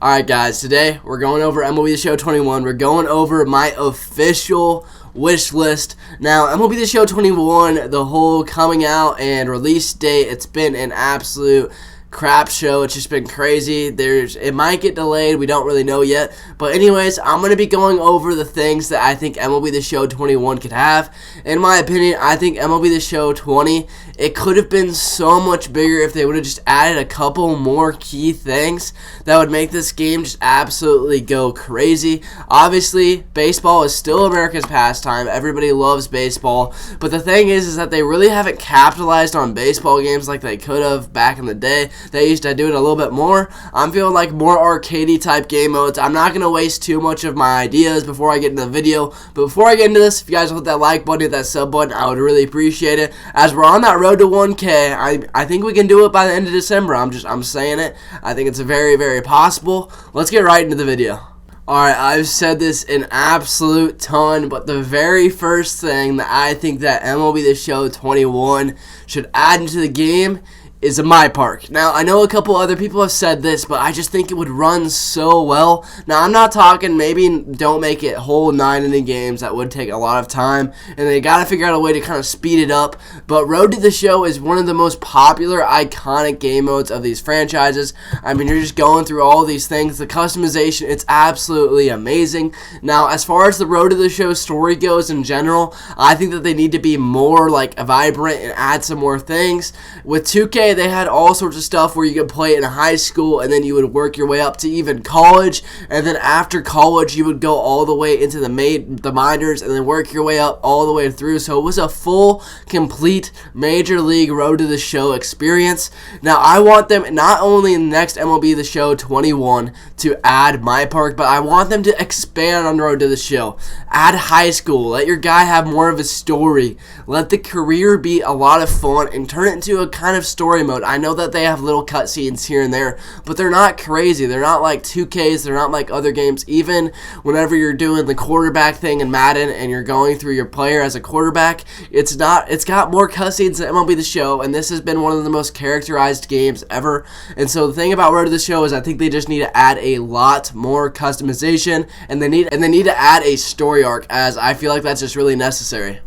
Alright guys, today we're going over MLB The Show 21. We're going over my official wish list. Now, MLB The Show 21, the whole coming out and release date, it's been an absolute crap show. It's just been crazy. It might get delayed. We don't really know yet. But anyways, I'm going to be going over the things that I think MLB The Show 21 could have. In my opinion, I think MLB The Show 20, it could have been so much bigger if they would have just added a couple more key things that would make this game just absolutely go crazy. Obviously, baseball is still America's pastime. Everybody loves baseball. But the thing is that they really haven't capitalized on baseball games like they could have back in the day. They used to do it a little bit more. I'm feeling like more arcadey type game modes. I'm not going to waste too much of my ideas before I get into the video. But before I get into this, if you guys will hit that like button, hit that sub button, I would really appreciate it. As we're on that road to 1K, I think we can do it by the end of December. I'm saying it. I think it's very, very possible. Let's get right into the video. Alright, I've said this an absolute ton, but the very first thing that I think that MLB The Show 21 should add into the game is a My Park. Now, I know a couple other people have said this, but I just think it would run so well. Now, I'm not talking maybe don't make it whole 9-inning games. That would take a lot of time, and they got to figure out a way to kind of speed it up. But Road to the Show is one of the most popular, iconic game modes of these franchises. I mean, you're just going through all these things. The customization, it's absolutely amazing. Now, as far as the Road to the Show story goes in general, I think that they need to be more like vibrant and add some more things. With 2K, they had all sorts of stuff where you could play in high school and then you would work your way up to even college, and then after college you would go all the way into the minors and then work your way up all the way through. So it was a full, complete Major League Road to the Show experience. Now I want them not only in the next MLB The Show 21 to add My Park, but I want them to expand on Road to the Show. Add high school. Let your guy have more of a story. Let the career be a lot of fun and turn it into a kind of story mode. I know that they have little cutscenes here and there, but they're not crazy. They're not like 2Ks. They're not like other games. Even whenever you're doing the quarterback thing in Madden and you're going through your player as a quarterback, it's got more cutscenes than MLB The Show, and this has been one of the most characterized games ever. And so the thing about Road to the Show is I think they just need to add a lot more customization, and they need to add a story arc, as I feel like that's just really necessary.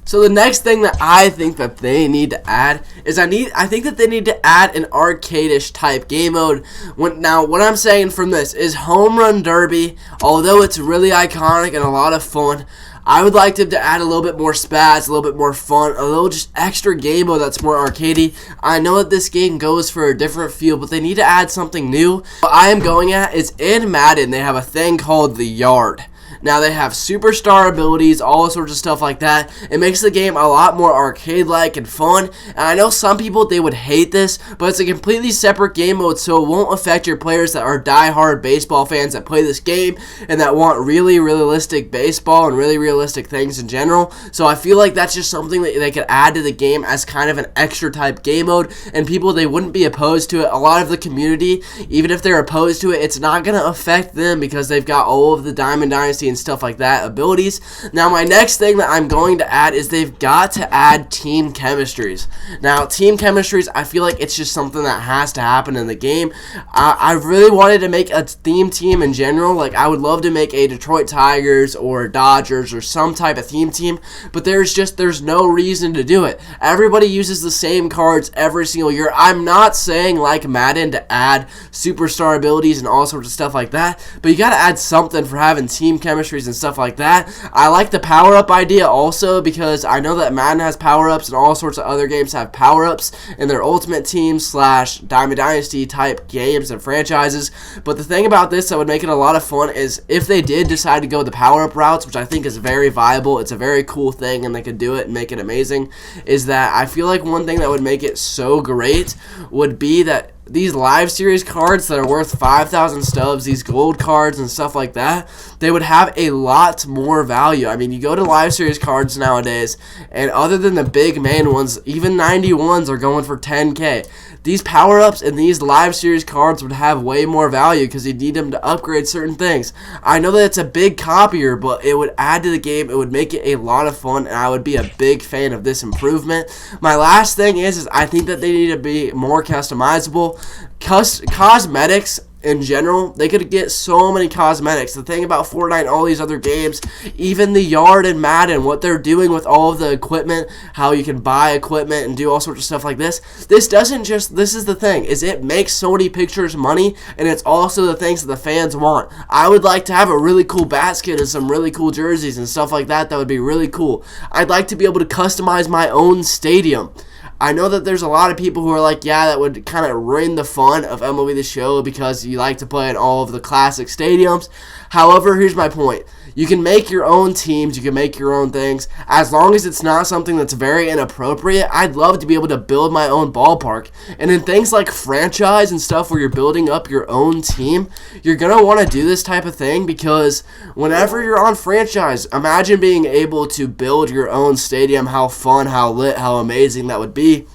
So the next thing that I think that they need to add is I think that they need to add an arcade-ish type game mode. Now, what I'm saying from this is Home Run Derby, although it's really iconic and a lot of fun, I would like them to add a little bit more spats, a little bit more fun, a little just extra game mode that's more arcadey. I know that this game goes for a different feel, but they need to add something new. What I am going at is in Madden, they have a thing called the Yard. Now, they have superstar abilities, all sorts of stuff like that. It makes the game a lot more arcade-like and fun. And I know some people, they would hate this, but it's a completely separate game mode, so it won't affect your players that are die-hard baseball fans that play this game and that want really realistic baseball and really realistic things in general. So I feel like that's just something that they could add to the game as kind of an extra type game mode, and people, they wouldn't be opposed to it. A lot of the community, even if they're opposed to it, it's not going to affect them because they've got all of the Diamond Dynasty and stuff like that abilities. Now, my next thing that I'm going to add is they've got to add team chemistries. Now, team chemistries, I feel like it's just something that has to happen in the game. I really wanted to make a theme team in general. Like, I would love to make a Detroit Tigers or Dodgers or some type of theme team, but there's no reason to do it. Everybody uses the same cards every single year. I'm not saying like Madden to add superstar abilities and all sorts of stuff like that, but you got to add something for having team chemistries and stuff like that. I like the power-up idea also because I know that Madden has power-ups and all sorts of other games have power-ups in their Ultimate Team / Diamond Dynasty type games and franchises. But the thing about this that would make it a lot of fun is if they did decide to go the power-up routes, which I think is very viable, it's a very cool thing and they could do it and make it amazing, is that I feel like one thing that would make it so great would be that these live series cards that are worth 5,000 stubs, these gold cards and stuff like that, they would have a lot more value. I mean, you go to live series cards nowadays, and other than the big main ones, even 91s are going for 10K. These power-ups and these live series cards would have way more value because you need them to upgrade certain things. I know that it's a big copier, but it would add to the game. It would make it a lot of fun, and I would be a big fan of this improvement. My last thing is I think that they need to be more customizable. Cosmetics in general, they could get so many cosmetics. The thing about Fortnite and all these other games, even the yard and Madden, what they're doing with all of the equipment, how you can buy equipment and do all sorts of stuff like this. This is the thing, is it makes Sony Pictures money, and it's also the things that the fans want. I would like to have a really cool basket and some really cool jerseys and stuff like that. That would be really cool. I'd like to be able to customize my own stadium. I know that there's a lot of people who are like, yeah, that would kind of ruin the fun of MLB The Show because you like to play in all of the classic stadiums. However, here's my point. You can make your own teams, you can make your own things. As long as it's not something that's very inappropriate, I'd love to be able to build my own ballpark. And in things like franchise and stuff where you're building up your own team, you're going to want to do this type of thing because whenever you're on franchise, imagine being able to build your own stadium, how fun, how lit, how amazing that would be.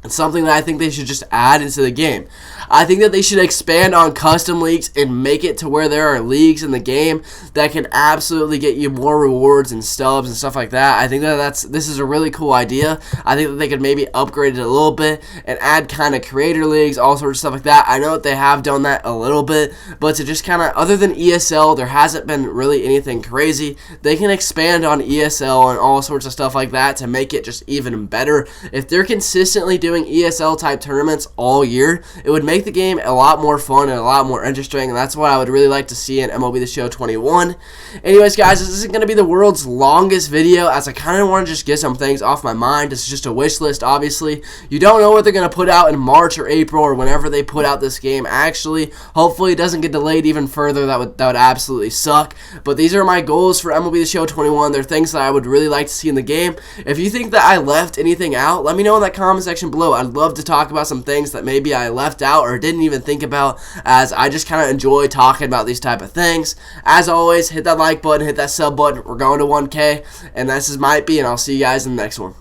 It's something that I think they should just add into the game. I think that they should expand on custom leagues and make it to where there are leagues in the game that can absolutely get you more rewards and stubs and stuff like that. I think that this is a really cool idea. I think that they could maybe upgrade it a little bit and add kind of creator leagues, all sorts of stuff like that. I know that they have done that a little bit, but to just kind of, other than ESL, there hasn't been really anything crazy. They can expand on ESL and all sorts of stuff like that to make it just even better. If they're consistently doing ESL type tournaments all year, it would make the game a lot more fun and a lot more interesting, and that's what I would really like to see in MLB The Show 21. Anyways, guys, this isn't going to be the world's longest video, as I kind of want to just get some things off my mind. This is just a wish list, obviously. You don't know what they're going to put out in March or April or whenever they put out this game. Actually, hopefully it doesn't get delayed even further. That would absolutely suck. But these are my goals for MLB The Show 21. They're things that I would really like to see in the game. If you think that I left anything out, let me know in that comment section below. I'd love to talk about some things that maybe I left out or didn't even think about, as I just kind of enjoy talking about these type of things. As always, hit that like button, hit that sub button. We're going to 1K, and this is Might Be, and I'll see you guys in the next one.